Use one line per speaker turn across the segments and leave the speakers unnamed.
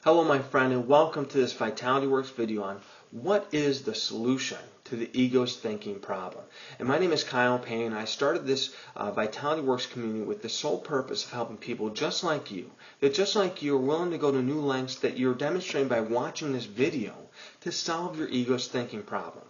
Hello my friend, and welcome to this VitalityWerks video on what is the solution to the ego's thinking problem. And my name is Kyle Payne, and I started this VitalityWerks community with the sole purpose of helping people just like you, that just like you are willing to go to new lengths that you're demonstrating by watching this video to solve your ego's thinking problem.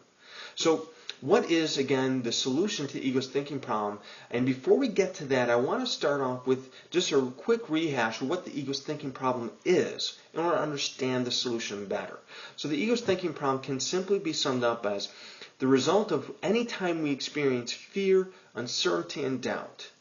So what is, again, the solution to the ego's thinking problem? And before we get to that, I want to start off with just a quick rehash of what the ego's thinking problem is in order to understand the solution better. So the ego's thinking problem can simply be summed up as the result of any time we experience fear, uncertainty, and doubt.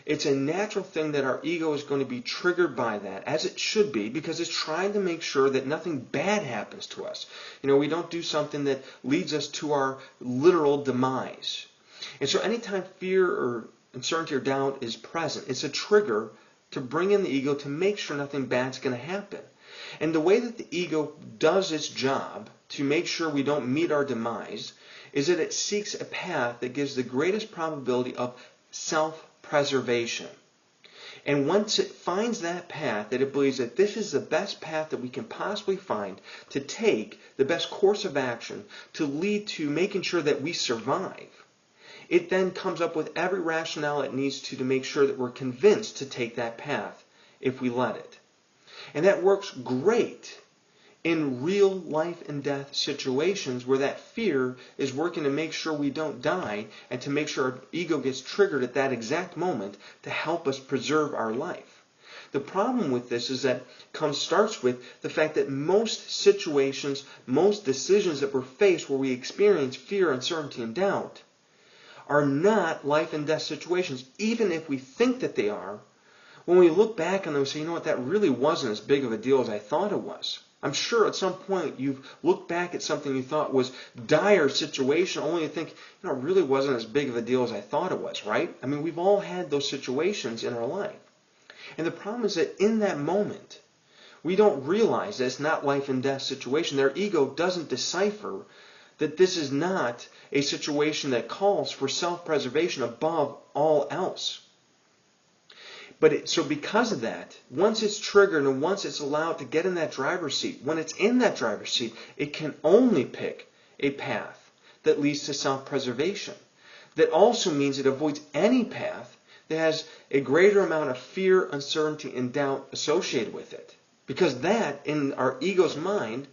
It's a natural thing that our ego is going to be triggered by that, as it should be, because it's trying to make sure that nothing bad happens to us. You know, we don't do something that leads us to our literal demise. And so anytime fear or uncertainty or doubt is present, it's a trigger to bring in the ego to make sure nothing bad's going to happen. And the way that the ego does its job to make sure we don't meet our demise is that it seeks a path that gives the greatest probability of self-preservation. And once it finds that path, that it believes that this is the best path that we can possibly find to take, the best course of action to lead to making sure that we survive, it then comes up with every rationale it needs to make sure that we're convinced to take that path if we let it. And that works great in real life and death situations where that fear is working to make sure we don't die and to make sure our ego gets triggered at that exact moment to help us preserve our life. The problem with this is that starts with the fact that most situations, most decisions that we're faced where we experience fear, uncertainty, and doubt are not life and death situations, even if we think that they are. When we look back on them and say, you know what, that really wasn't as big of a deal as I thought it was. I'm sure at some point you've looked back at something you thought was dire situation only to think, you know, it really wasn't as big of a deal as I thought it was, right? I mean, we've all had those situations in our life. And the problem is that in that moment, we don't realize that it's not life and death situation. Their ego doesn't decipher that this is not a situation that calls for self-preservation above all else. So because of that, once it's triggered and once it's allowed to get in that driver's seat, when it's in that driver's seat, it can only pick a path that leads to self-preservation. That also means it avoids any path that has a greater amount of fear, uncertainty, and doubt associated with it. Because that, in our ego's mind,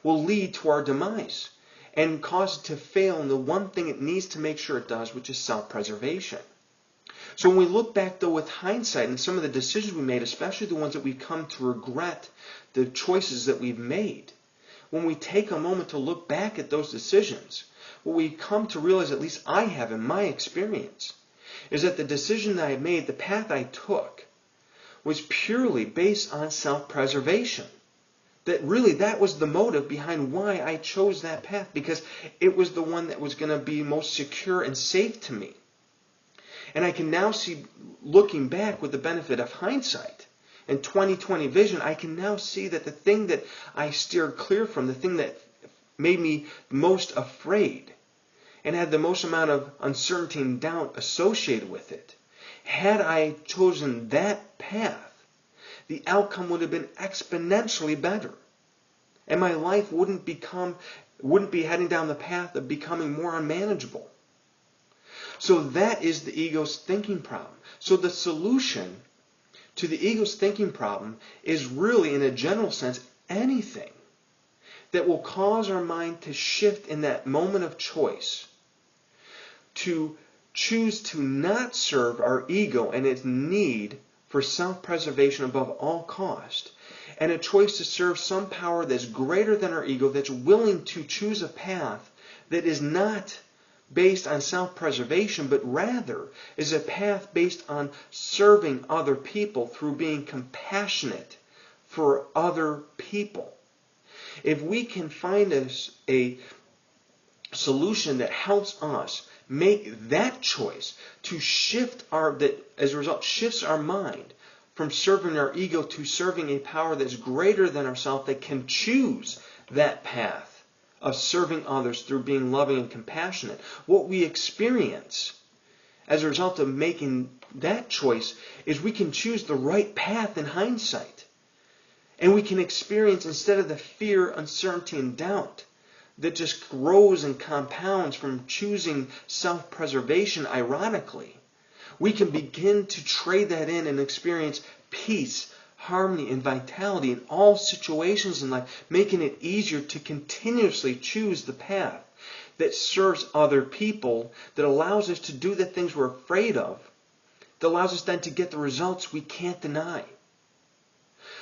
will lead to our demise and cause it to fail in the one thing it needs to make sure it does, which is self-preservation. So when we look back, though, with hindsight and some of the decisions we made, especially the ones that we've come to regret, the choices that we've made, when we take a moment to look back at those decisions, what we come to realize, at least I have in my experience, is that the decision that I made, the path I took, was purely based on self-preservation. That really, that was the motive behind why I chose that path, because it was the one that was going to be most secure and safe to me. And I can now see, looking back with the benefit of hindsight and 20/20 vision, I can now see that the thing that I steered clear from, the thing that made me most afraid and had the most amount of uncertainty and doubt associated with it, had I chosen that path, the outcome would have been exponentially better. And my life wouldn't be heading down the path of becoming more unmanageable. So that is the ego's thinking problem. So the solution to the ego's thinking problem is really, in a general sense, anything that will cause our mind to shift in that moment of choice, to choose to not serve our ego and its need for self-preservation above all cost, and a choice to serve some power that's greater than our ego, that's willing to choose a path that is not based on self-preservation, but rather is a path based on serving other people through being compassionate for other people. If we can find a solution that helps us make that choice to shift that as a result shifts our mind from serving our ego to serving a power that's greater than ourselves, that can choose that path of serving others through being loving and compassionate, what we experience as a result of making that choice is we can choose the right path in hindsight. And we can experience, instead of the fear, uncertainty, and doubt that just grows and compounds from choosing self-preservation, ironically, we can begin to trade that in and experience peace, harmony, and vitality in all situations in life, making it easier to continuously choose the path that serves other people, that allows us to do the things we're afraid of, that allows us then to get the results we can't deny.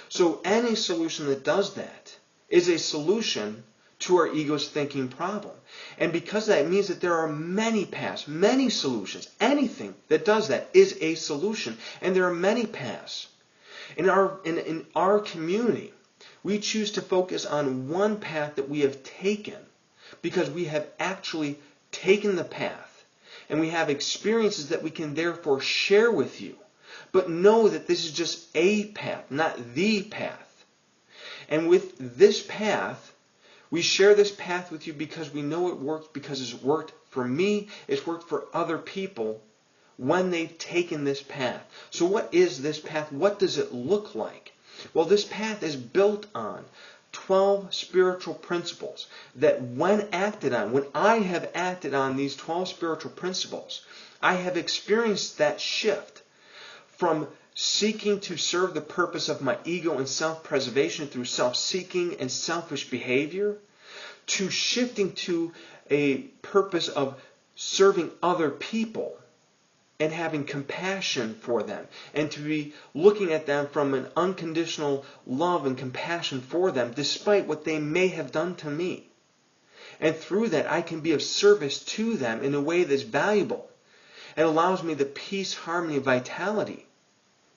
So any solution that does that is a solution to our ego's thinking problem. And because that means that there are many paths, many solutions. Anything that does that is a solution. And there are many paths. In our community, we choose to focus on one path that we have taken because we have actually taken the path. And we have experiences that we can therefore share with you. But know that this is just a path, not the path. And with this path, we share this path with you because we know it works, because it's worked for me, it's worked for other people when they've taken this path. So what is this path? What does it look like? Well, this path is built on 12 spiritual principles that when acted on, when I have acted on these 12 spiritual principles, I have experienced that shift from seeking to serve the purpose of my ego and self-preservation through self-seeking and selfish behavior, to shifting to a purpose of serving other people and having compassion for them, and to be looking at them from an unconditional love and compassion for them despite what they may have done to me. And through that I can be of service to them in a way that's valuable and allows me the peace, harmony, and vitality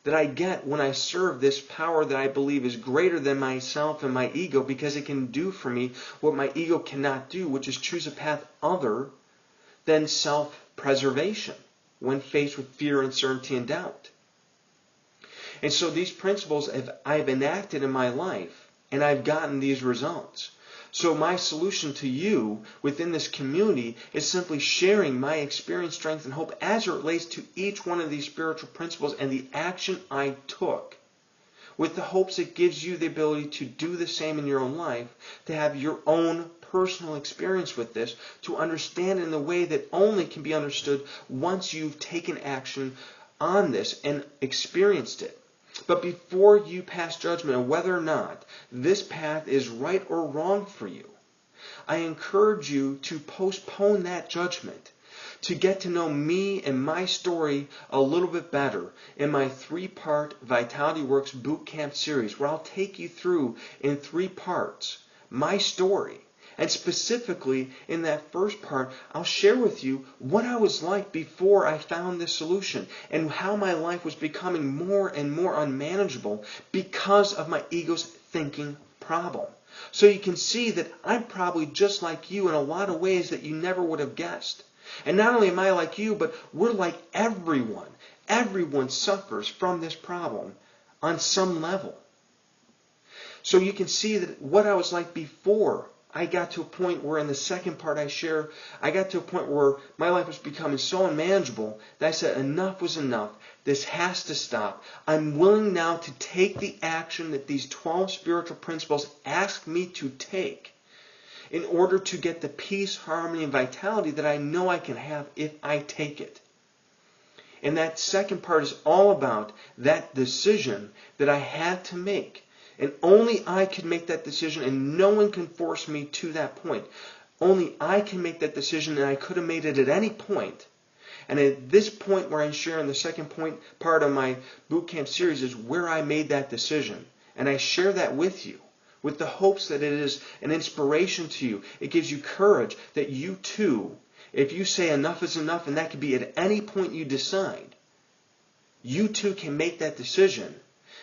that I get when I serve this power that I believe is greater than myself and my ego, because it can do for me what my ego cannot do, which is choose a path other than self-preservation when faced with fear, uncertainty, and doubt. And so these principles I've enacted in my life, and I've gotten these results. So my solution to you within this community is simply sharing my experience, strength, and hope as it relates to each one of these spiritual principles and the action I took, with the hopes it gives you the ability to do the same in your own life, to have your own personal experience with this, to understand in the way that only can be understood once you've taken action on this and experienced it. But before you pass judgment on whether or not this path is right or wrong for you, I encourage you to postpone that judgment, to get to know me and my story a little bit better in my 3-part VitalityWerks Bootcamp series, where I'll take you through in 3 parts my story. And specifically, in that first part, I'll share with you what I was like before I found this solution and how my life was becoming more and more unmanageable because of my ego's thinking problem. So you can see that I'm probably just like you in a lot of ways that you never would have guessed. And not only am I like you, but we're like everyone. Everyone suffers from this problem on some level. So you can see that what I was like before, I got to a point where in the second part I share, I got to a point where my life was becoming so unmanageable that I said enough was enough. This has to stop. I'm willing now to take the action that these 12 spiritual principles ask me to take in order to get the peace, harmony, and vitality that I know I can have if I take it. And that second part is all about that decision that I had to make. And only I could make that decision, and no one can force me to that point. Only I can make that decision, and I could have made it at any point. And at this point where I share in the second part of my bootcamp series is where I made that decision. And I share that with you, with the hopes that it is an inspiration to you. It gives you courage that you too, if you say enough is enough, and that could be at any point you decide, you too can make that decision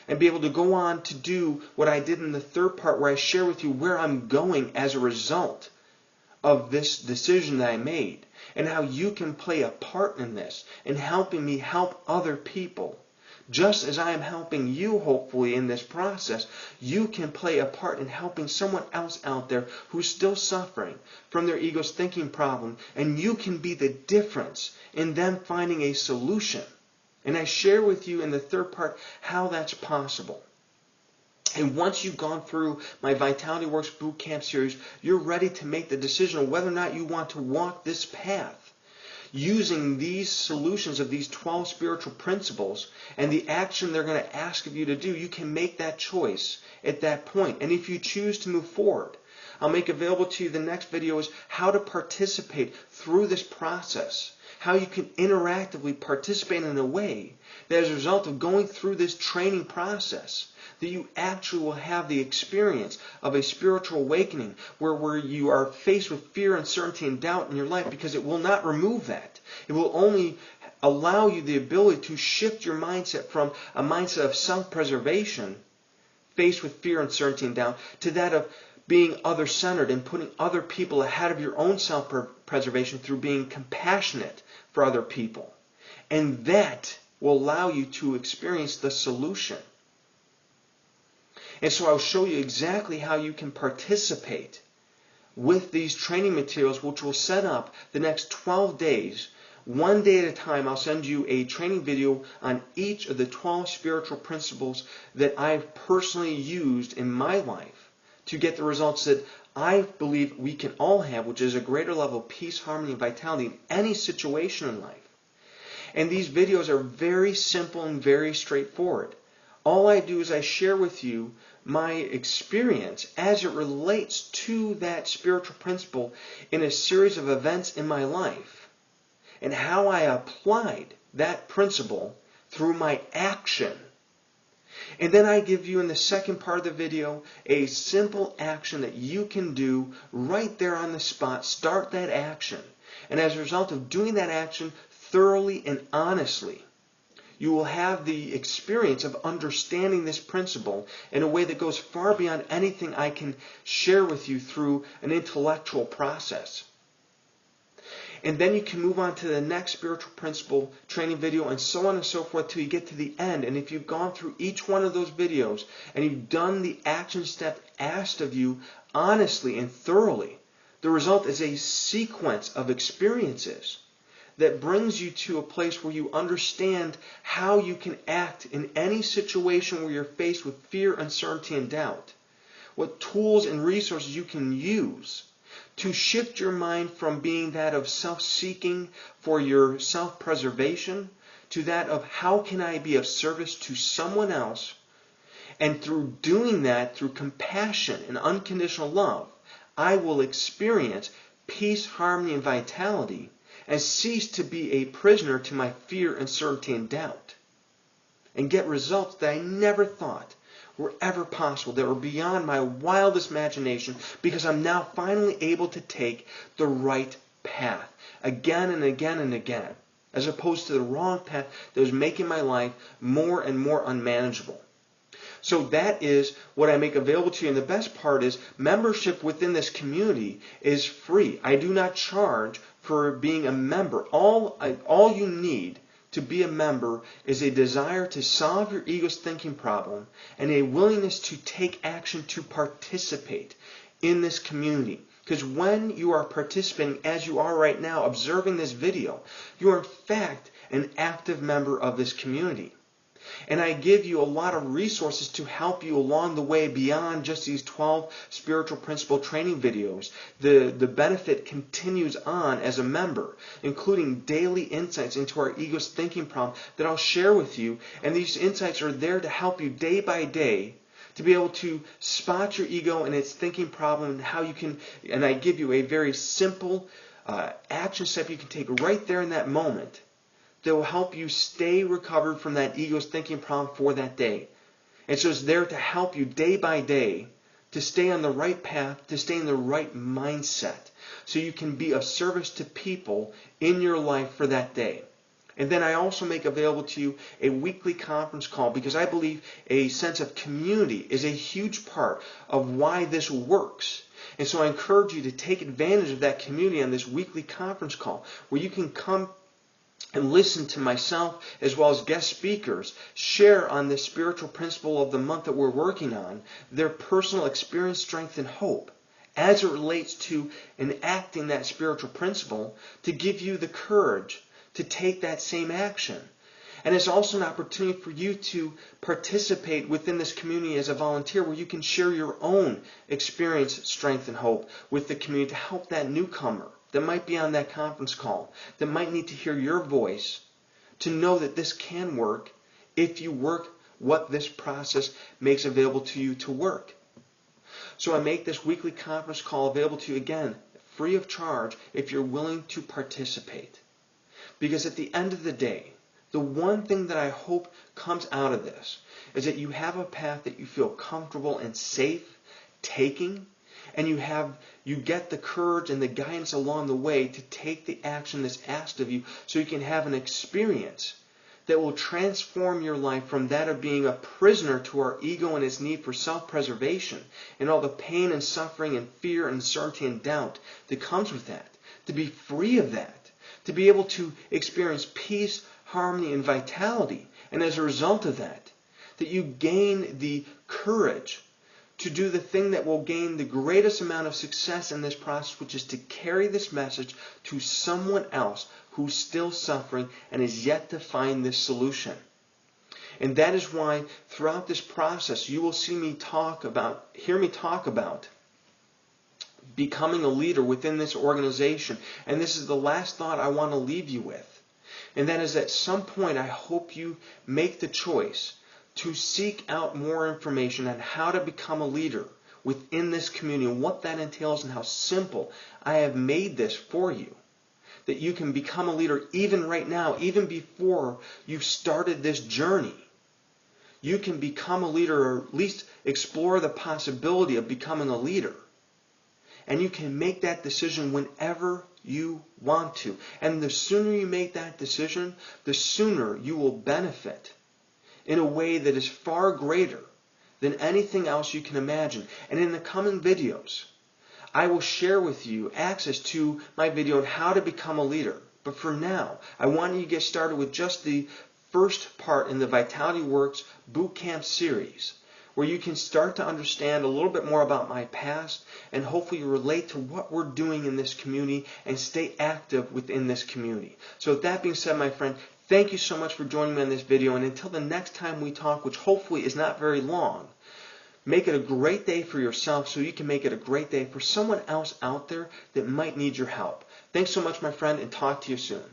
and be able to go on to do what I did in the third part, where I share with you where I'm going as a result of this decision that I made, and how you can play a part in this in helping me help other people. Just as I am helping you, hopefully, in this process, you can play a part in helping someone else out there who's still suffering from their ego's thinking problem, and you can be the difference in them finding a solution. And I share with you in the third part how that's possible. And once you've gone through my VitalityWerks Bootcamp series, you're ready to make the decision of whether or not you want to walk this path. Using these solutions of these 12 spiritual principles and the action they're going to ask of you to do, you can make that choice at that point. And if you choose to move forward, I'll make available to you the next video is how to participate through this process. How you can interactively participate in a way that as a result of going through this training process, that you actually will have the experience of a spiritual awakening where you are faced with fear, uncertainty, and doubt in your life, because it will not remove that. It will only allow you the ability to shift your mindset from a mindset of self-preservation, faced with fear, uncertainty, and doubt, to that of being other-centered and putting other people ahead of your own self-preservation through being compassionate for other people. And that will allow you to experience the solution. And so I'll show you exactly how you can participate with these training materials, which will set up the next 12 days. One day at a time, I'll send you a training video on each of the 12 spiritual principles that I've personally used in my life to get the results that I believe we can all have, which is a greater level of peace, harmony, and vitality in any situation in life. And these videos are very simple and very straightforward. All I do is I share with you my experience as it relates to that spiritual principle in a series of events in my life, and how I applied that principle through my action. And then I give you in the second part of the video a simple action that you can do right there on the spot. Start that action. And as a result of doing that action thoroughly and honestly, you will have the experience of understanding this principle in a way that goes far beyond anything I can share with you through an intellectual process. And then you can move on to the next spiritual principle training video, and so on and so forth till you get to the end. And if you've gone through each one of those videos and you've done the action step asked of you honestly and thoroughly, the result is a sequence of experiences that brings you to a place where you understand how you can act in any situation where you're faced with fear, uncertainty, and doubt. What tools and resources you can use to shift your mind from being that of self-seeking for your self-preservation to that of how can I be of service to someone else, and through doing that, through compassion and unconditional love, I will experience peace, harmony, and vitality, and cease to be a prisoner to my fear, uncertainty, and doubt, and get results that I never thought were ever possible, that were beyond my wildest imagination, because I'm now finally able to take the right path again and again and again, as opposed to the wrong path that was making my life more and more unmanageable. So that is what I make available to you. And the best part is membership within this community is free. I do not charge for being a member. All you need to be a member is a desire to solve your ego's thinking problem and a willingness to take action to participate in this community. Because when you are participating, as you are right now, observing this video, you are in fact an active member of this community. And I give you a lot of resources to help you along the way beyond just these 12 spiritual principle training videos. The benefit continues on as a member, including daily insights into our ego's thinking problem that I'll share with you. And these insights are there to help you day by day to be able to spot your ego and its thinking problem, and how you can, and I give you a very simple action step you can take right there in that moment that will help you stay recovered from that ego's thinking problem for that day. And so it's there to help you day by day to stay on the right path, to stay in the right mindset, so you can be of service to people in your life for that day. And then I also make available to you a weekly conference call, because I believe a sense of community is a huge part of why this works. And so I encourage you to take advantage of that community on this weekly conference call, where you can come and listen to myself as well as guest speakers share on this spiritual principle of the month that we're working on, their personal experience, strength, and hope as it relates to enacting that spiritual principle, to give you the courage to take that same action. And it's also an opportunity for you to participate within this community as a volunteer, where you can share your own experience, strength, and hope with the community to help that newcomer that might be on that conference call, that might need to hear your voice, to know that this can work if you work what this process makes available to you to work. So I make this weekly conference call available to you, again, free of charge, if you're willing to participate. Because at the end of the day, the one thing that I hope comes out of this is that you have a path that you feel comfortable and safe taking, and you get the courage and the guidance along the way to take the action that's asked of you, so you can have an experience that will transform your life from that of being a prisoner to our ego and its need for self-preservation and all the pain and suffering and fear and uncertainty and doubt that comes with that, to be free of that, to be able to experience peace, harmony, and vitality. And as a result of that, that you gain the courage to do the thing that will gain the greatest amount of success in this process, which is to carry this message to someone else who's still suffering and is yet to find this solution. And that is why throughout this process you will hear me talk about becoming a leader within this organization. And this is the last thought I want to leave you with. And that is, at some point I hope you make the choice to seek out more information on how to become a leader within this community and what that entails, and how simple I have made this for you, that you can become a leader even right now, even before you've started this journey. You can become a leader, or at least explore the possibility of becoming a leader. And you can make that decision whenever you want to. And the sooner you make that decision, the sooner you will benefit in a way that is far greater than anything else you can imagine. And in the coming videos, I will share with you access to my video on how to become a leader. But for now, I want you to get started with just the first part in the VitalityWerks Bootcamp series, where you can start to understand a little bit more about my past and hopefully relate to what we're doing in this community and stay active within this community. So with that being said, my friend, thank you so much for joining me on this video, and until the next time we talk, which hopefully is not very long, make it a great day for yourself so you can make it a great day for someone else out there that might need your help. Thanks so much, my friend, and talk to you soon.